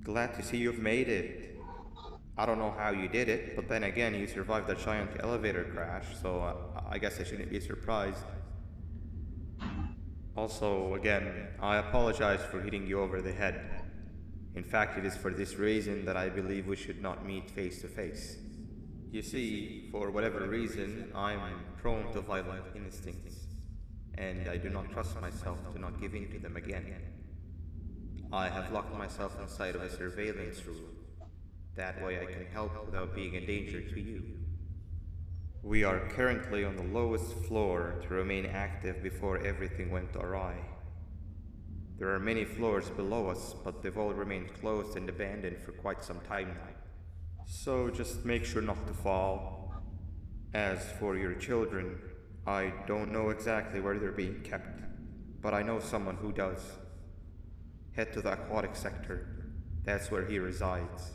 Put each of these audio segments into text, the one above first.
Glad to see you've made it. I don't know how you did it, but then again, you survived a giant elevator crash, so I guess I shouldn't be surprised. Also, again, I apologize for hitting you over the head. In fact, it is for this reason that I believe we should not meet face to face. You see, for whatever reason, I'm prone to violent instincts, and I do not trust myself to not give in to them again. I have locked myself inside of a surveillance room. That way I can help without being a danger to you. We are currently on the lowest floor to remain active before everything went awry. There are many floors below us, but they've all remained closed and abandoned for quite some time now. So just make sure not to fall. As for your children, I don't know exactly where they're being kept, but I know someone who does. Head to the aquatic sector. That's where he resides.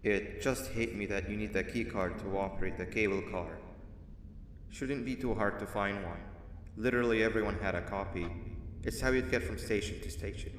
It just hit me that you need the keycard to operate the cable car. Shouldn't be too hard to find one. Literally everyone had a copy. It's how you'd get from station to station.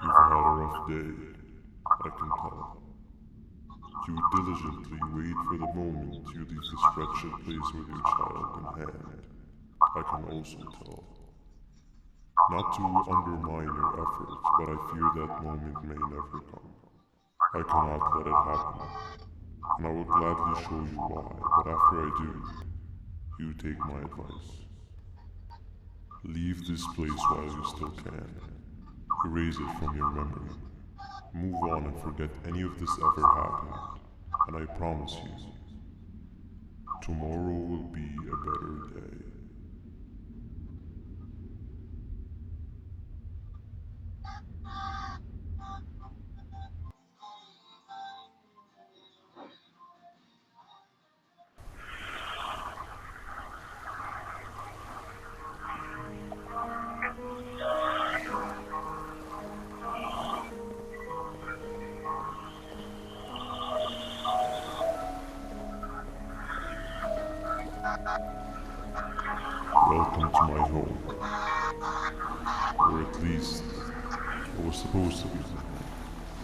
You've had a rough day, I can tell. You diligently wait for the moment you leave this wretched place with your child in hand. I can also tell. Not to undermine your efforts, but I fear that moment may never come. I cannot let it happen, and I will gladly show you why, but after I do, you take my advice. Leave this place while you still can. Erase it from your memory. Move on and forget any of this ever happened. And I promise you, tomorrow will be a better day. Welcome to my home. Or at least, it was supposed to be.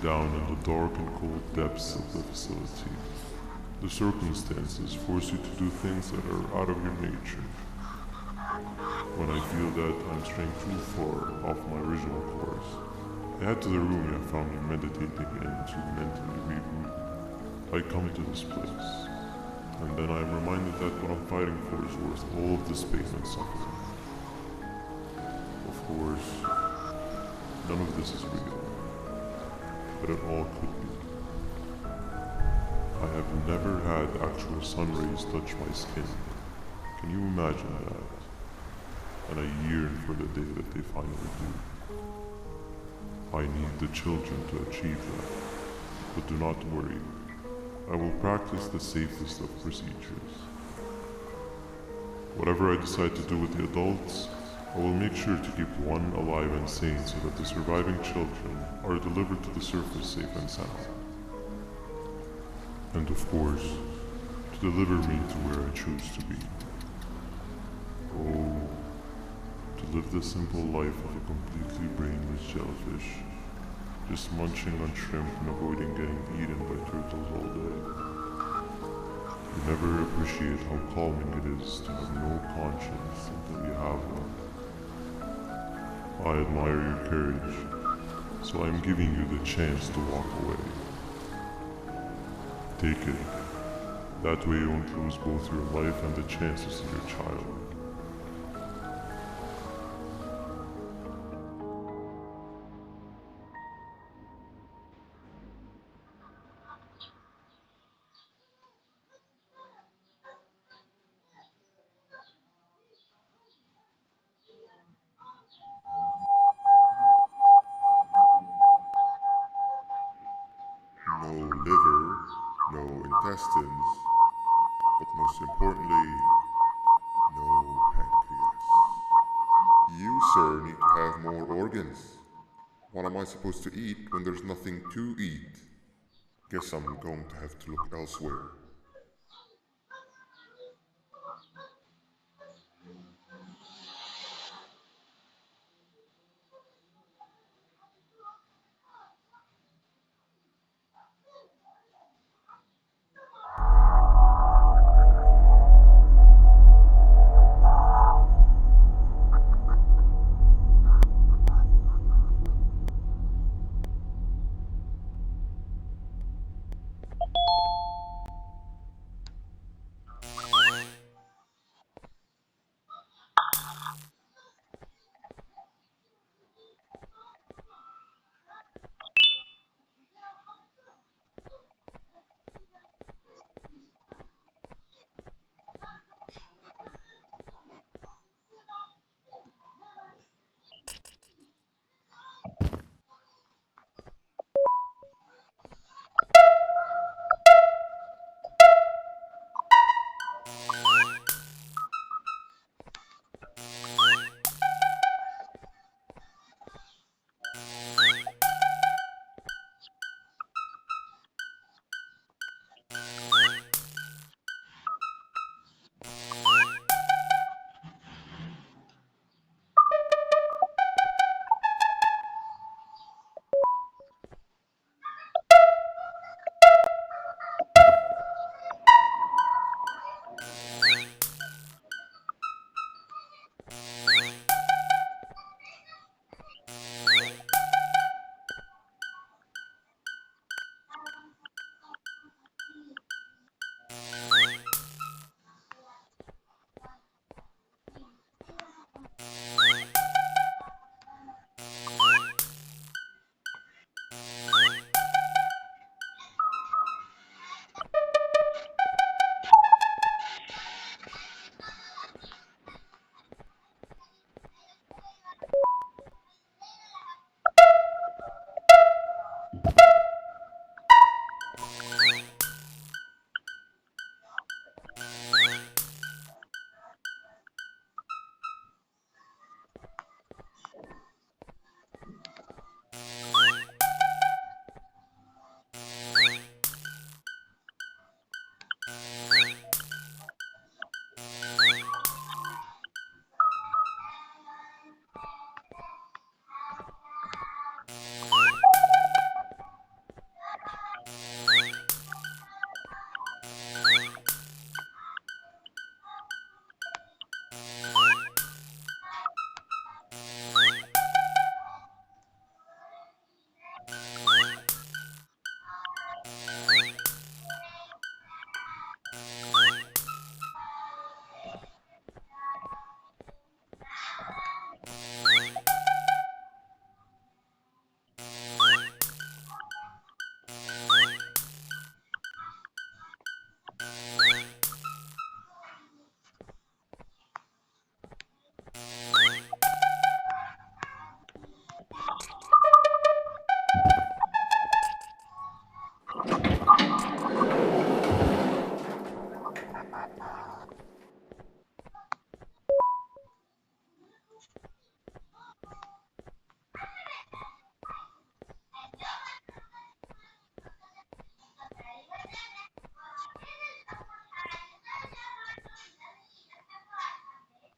Down in the dark and cold depths of the facility. The circumstances force you to do things that are out of your nature. When I feel that I'm straying too far off my original course, I head to the room I found you meditating in to mentally reboot. I come to this place, and then I am reminded that what I'm fighting for is worth all of this pain and suffering. Of course, none of this is real, but it all could be. I have never had actual sun rays touch my skin. Can you imagine that? And I yearn for the day that they finally do. I need the children to achieve that. But do not worry. I will practice the safest of procedures. Whatever I decide to do with the adults, I will make sure to keep one alive and sane so that the surviving children are delivered to the surface safe and sound. And of course, to deliver me to where I choose to be. Oh, to live the simple life of a completely brainless jellyfish, just munching on shrimp and avoiding getting eaten by turtles all day. You never appreciate how calming it is to have no conscience until you have one. I admire your courage, so I am giving you the chance to walk away. Take it. That way you won't lose both your life and the chances of your child. No liver, no intestines, but most importantly, no pancreas. You, sir, need to have more organs. What am I supposed to eat when there's nothing to eat? Guess I'm going to have to look elsewhere.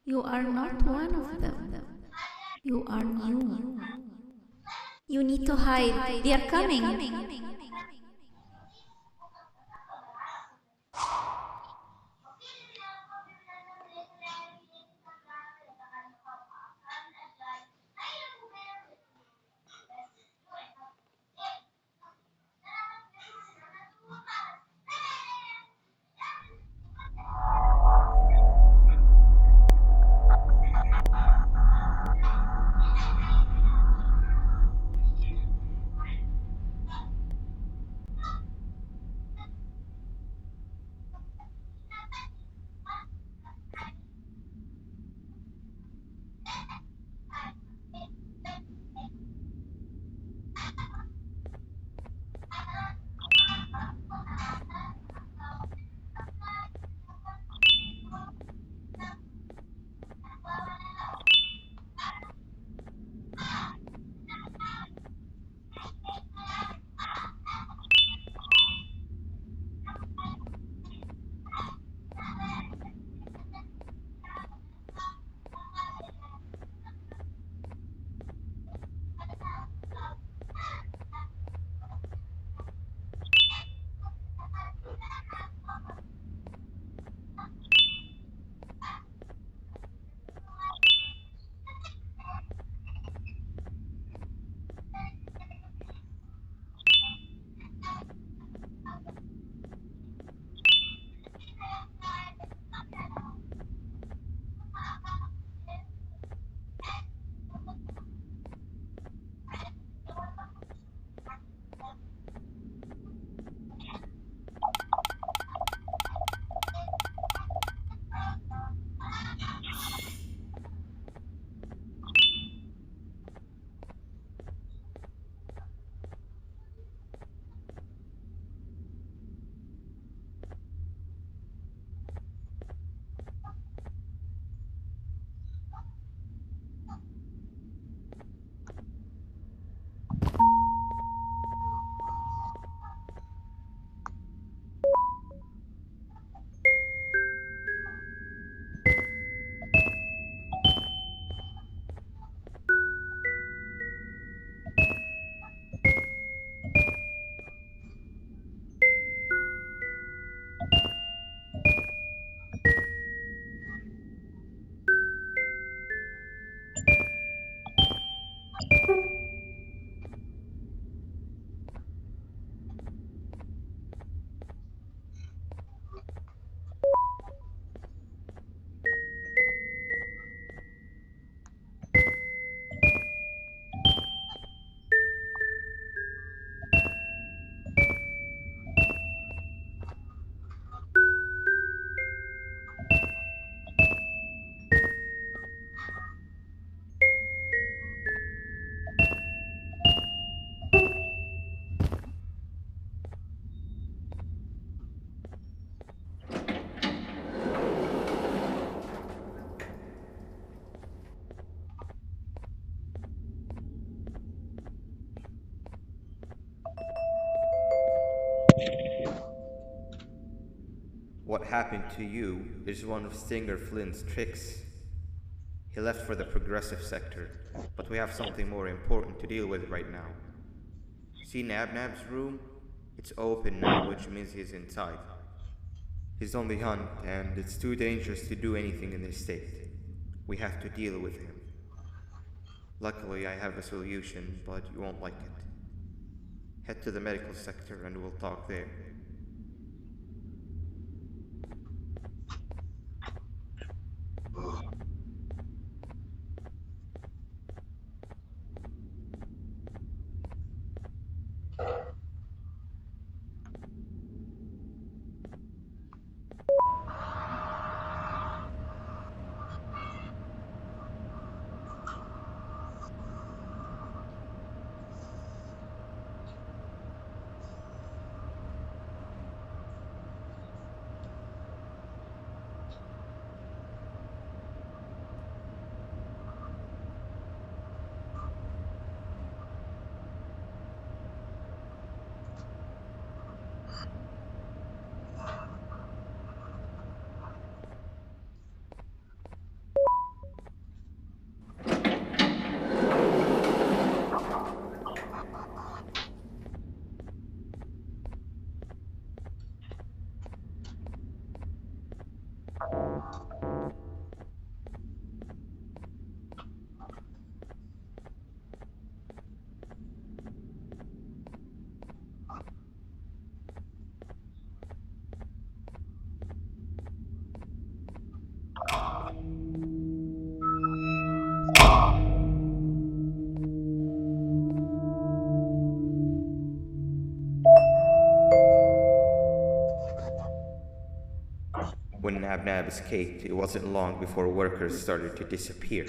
You are not one of them. You are new. You need to hide. They are coming. What happened to you is one of Stinger Flynn's tricks. He left for the progressive sector, but we have something more important to deal with right now. See Nabnab's room? It's open now, which means he's inside. He's on the hunt, and it's too dangerous to do anything in this state. We have to deal with him. Luckily, I have a solution, but you won't like it. Head to the medical sector and we'll talk there. When Nab escaped, it wasn't long before workers started to disappear.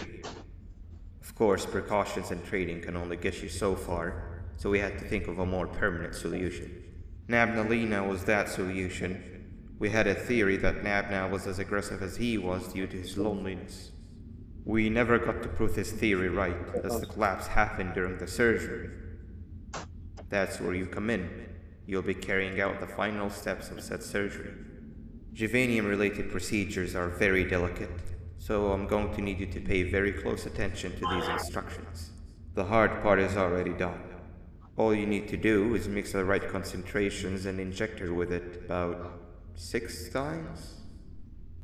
Of course, precautions and trading can only get you so far, so we had to think of a more permanent solution. Nabnalina was that solution. We had a theory that Nabna was as aggressive as he was due to his loneliness. We never got to prove this theory right, as the collapse happened during the surgery. That's where you come in. You'll be carrying out the final steps of said surgery. Juvanium-related procedures are very delicate, so I'm going to need you to pay very close attention to these instructions. The hard part is already done. All you need to do is mix the right concentrations and inject her with it about 6 times?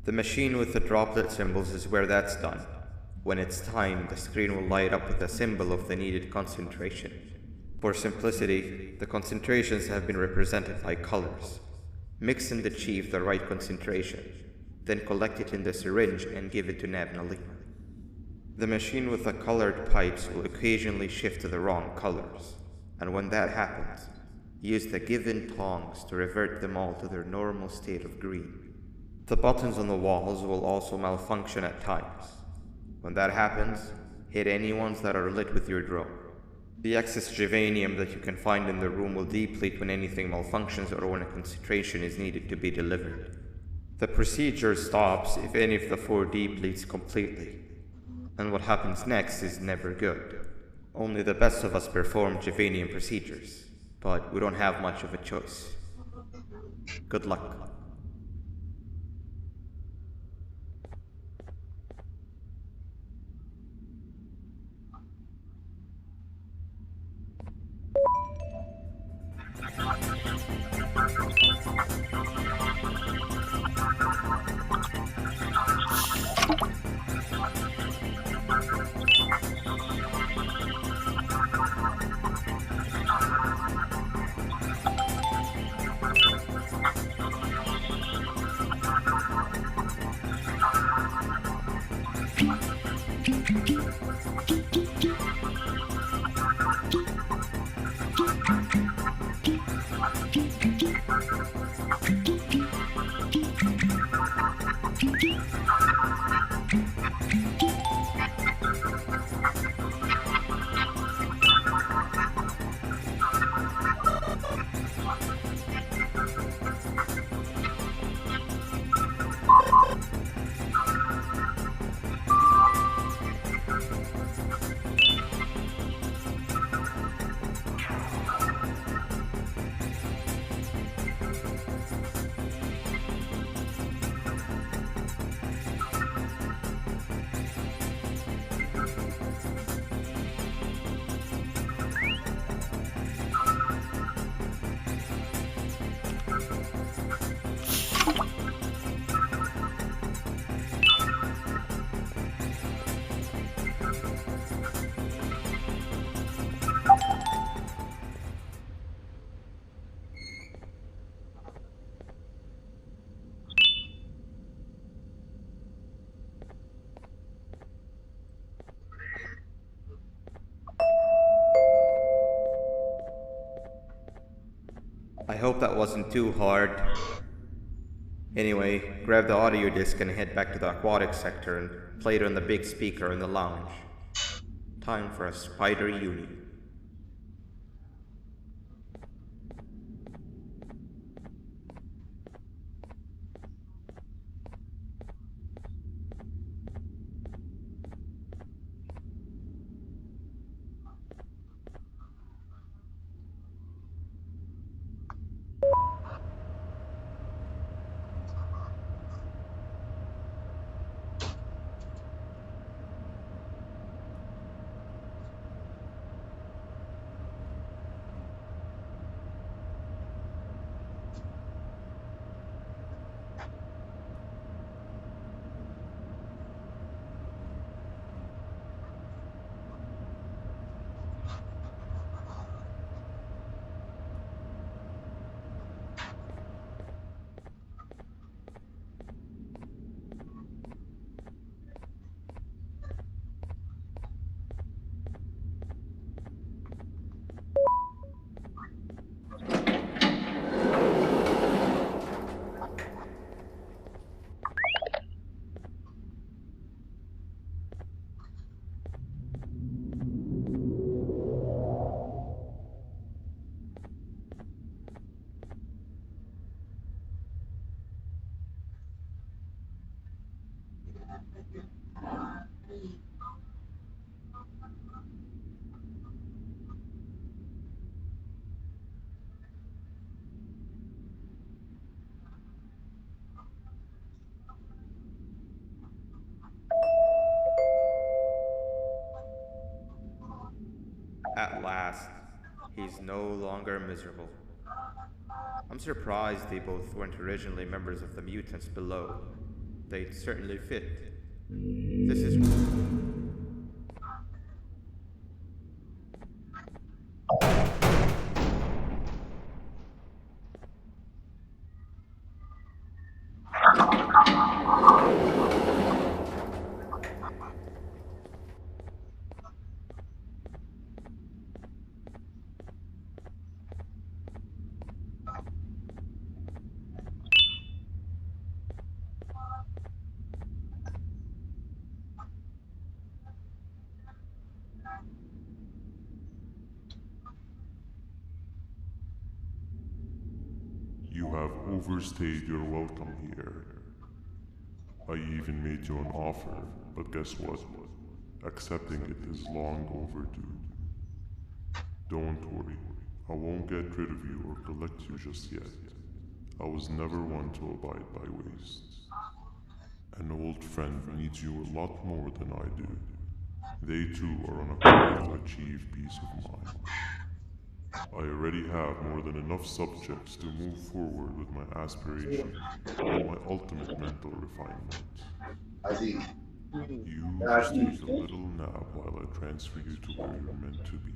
The machine with the droplet symbols is where that's done. When it's time, the screen will light up with the symbol of the needed concentration. For simplicity, the concentrations have been represented by colors. Mix and achieve the right concentration, then collect it in the syringe and give it to Nabnalina. The machine with the colored pipes will occasionally shift to the wrong colors, and when that happens, use the given tongs to revert them all to their normal state of green. The buttons on the walls will also malfunction at times. When that happens, hit any ones that are lit with your drone. The excess Juvanium that you can find in the room will deplete when anything malfunctions or when a concentration is needed to be delivered. The procedure stops if any of the 4 depletes completely, and what happens next is never good. Only the best of us perform Juvanium procedures, but we don't have much of a choice. Good luck. I hope that wasn't too hard. Anyway, grab the audio disc and head back to the aquatic sector and play it on the big speaker in the lounge. Time for a spider union. last, he's no longer miserable. I'm surprised they both weren't originally members of the mutants below. They'd certainly fit. This is. You have overstayed your welcome here. I even made you an offer, but guess what? Accepting it is long overdue. Don't worry, I won't get rid of you or collect you just yet. I was never one to abide by waste. An old friend needs you a lot more than I do. They too are on a path to achieve peace of mind. I already have more than enough subjects to move forward with my aspirations and my ultimate mental refinement. You just take a little nap while I transfer you to where you're meant to be.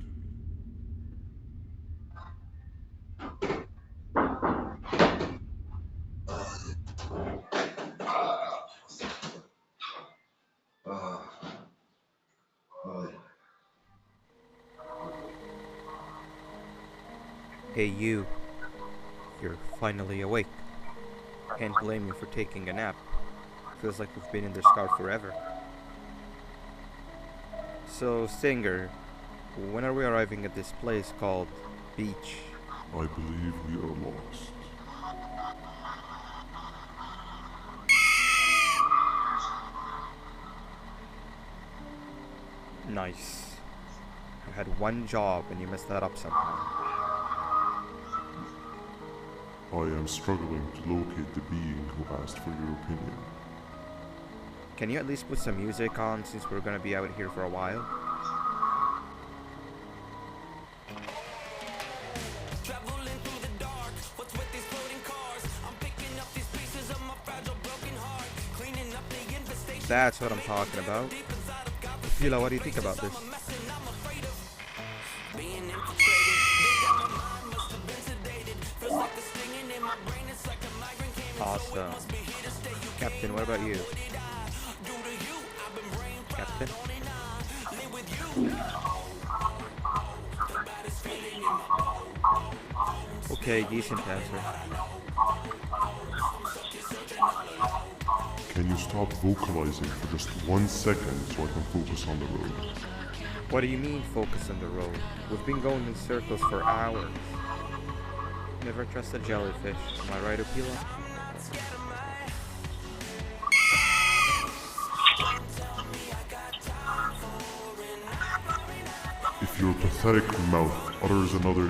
Hey, you. You're finally awake. Can't blame you for taking a nap. Feels like we've been in this car forever. So, Singer, when are we arriving at this place called Beach? I believe we are lost. Nice. You had one job and you messed that up somehow. I am struggling to locate the being who asked for your opinion. Can you at least put some music on since we're gonna be out here for a while? That's what I'm talking about. Fila, what do you think about this? Awesome. Captain, what about you? Captain? Okay, decent answer. Can you stop vocalizing for just 1 second so I can focus on the road? What do you mean focus on the road? We've been going in circles for hours. Never trust a jellyfish, am I right, Opila? If your pathetic mouth utters another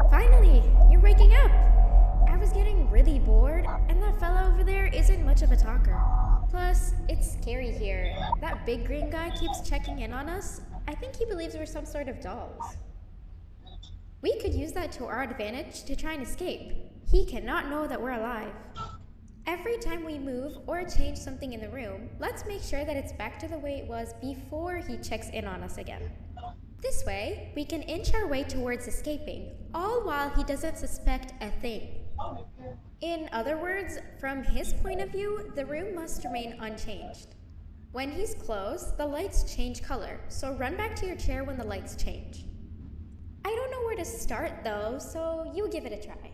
Finally, you're waking up! I was getting really bored, and that fella over there isn't much of a talker. Plus, it's scary here. That big green guy keeps checking in on us. I think he believes we're some sort of dolls. We could use that to our advantage to try and escape. He cannot know that we're alive. Every time we move or change something in the room, let's make sure that it's back to the way it was before he checks in on us again. This way, we can inch our way towards escaping, all while he doesn't suspect a thing. In other words, from his point of view, the room must remain unchanged. When he's close, the lights change color, so run back to your chair when the lights change. I don't know where to start though, so you give it a try.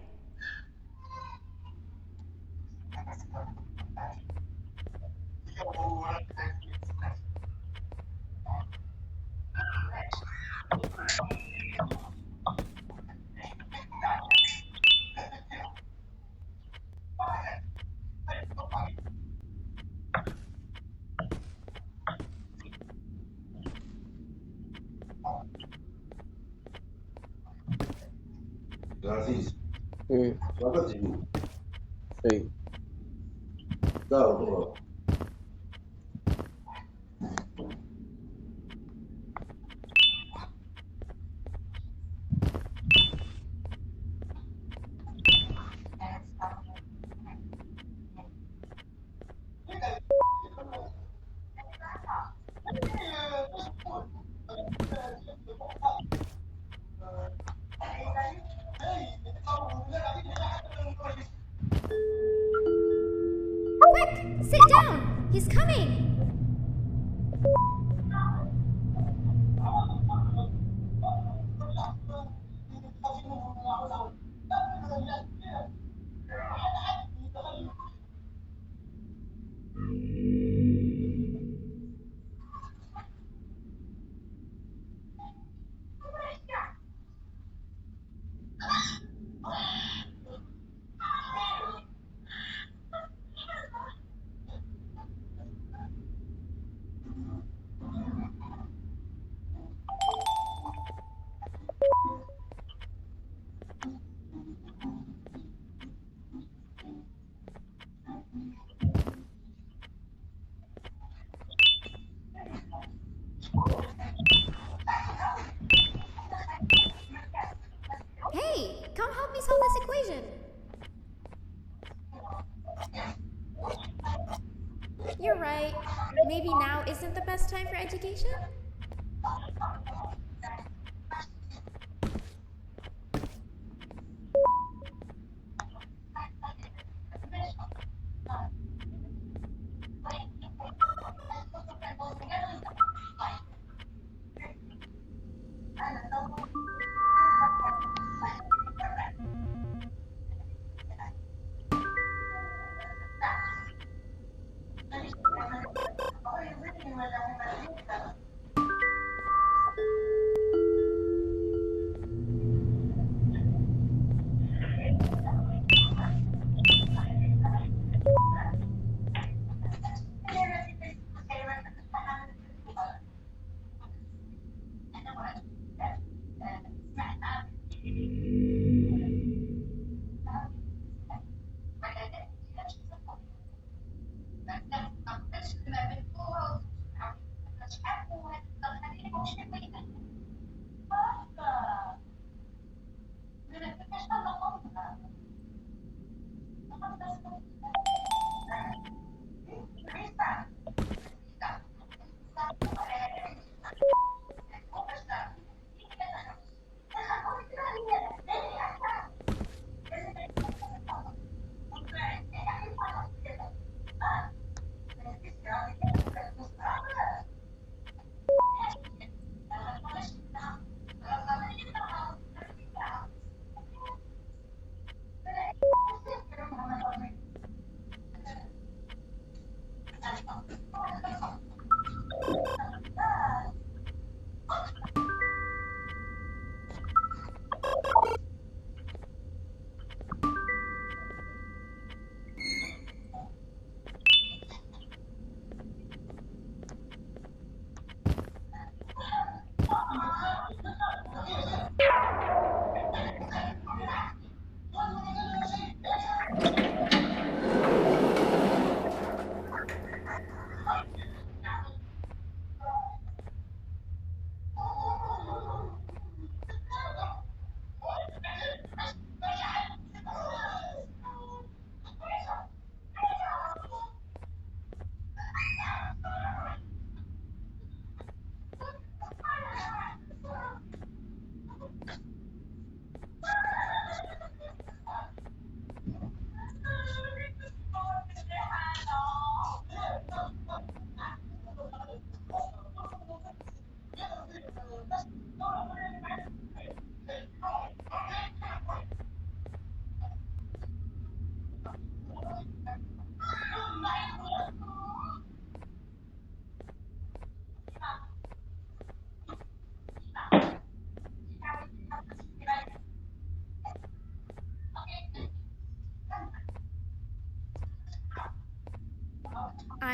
Gracias. Hmm. Selamat Ibu. Hey, Tahu. Quick! Sit down! He's coming! Hey, come help me solve this equation! You're right. Maybe now isn't the best time for education?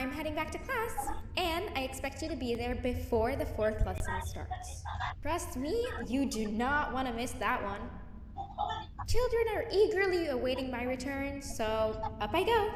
I'm heading back to class, and I expect you to be there before the fourth lesson starts. Trust me, you do not want to miss that one. Children are eagerly awaiting my return, so up I go.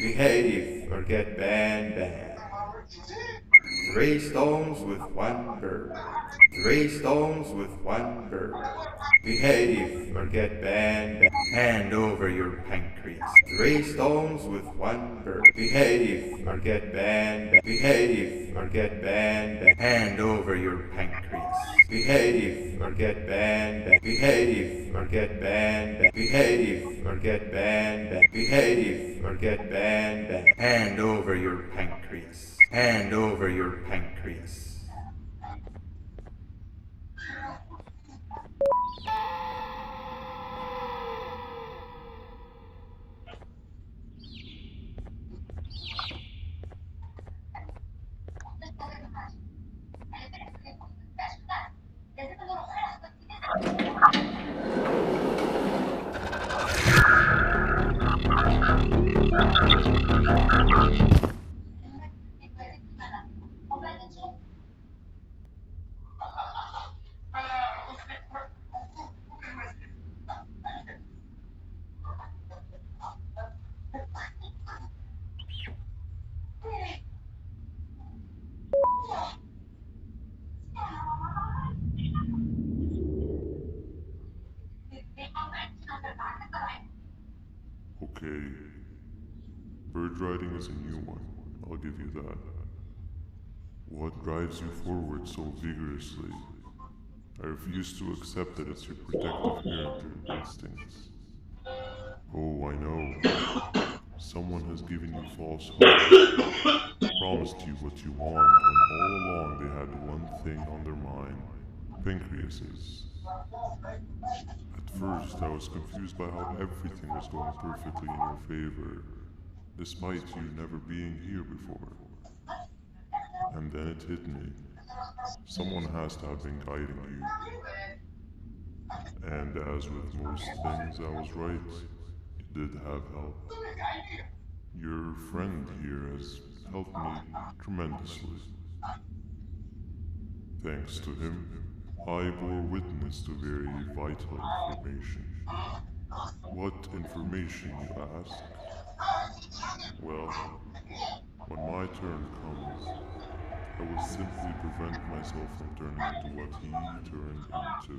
Behave or get banned. 3 stones with one bird. 3 stones with one bird. Behave or get banned. Hand over your pancreas. 3 stones with one bird. Behave or get banned. Behave or get banned. Hand over your pancreas. Behave or get banned. Behave or get banned. Behave or get banned. Behave or get banned. Hand over your pancreas. Hand over your pancreas. Okay. Bird riding is a new one, I'll give you that. What drives you forward so vigorously? I refuse to accept that it's your protective parental instincts. Oh, I know. Someone has given you false hope, promised you what you want, when all along they had one thing on their mind: pancreases. At first, I was confused by how everything was going perfectly in your favor, despite you never being here before. And then it hit me. Someone has to have been guiding you. And as with most things, I was right. It did have help. Your friend here has helped me tremendously. Thanks to him, I bore witness to very vital information. What information, you ask? Well, when my turn comes, I will simply prevent myself from turning into what he turned into.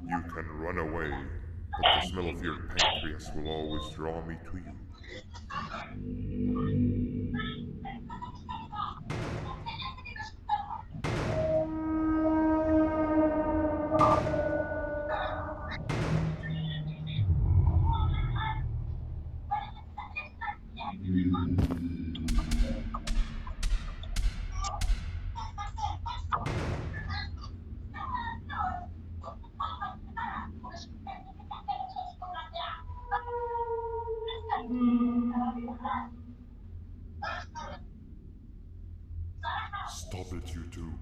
You can run away, but the smell of your pancreas will always draw me to you. Stop it, you two.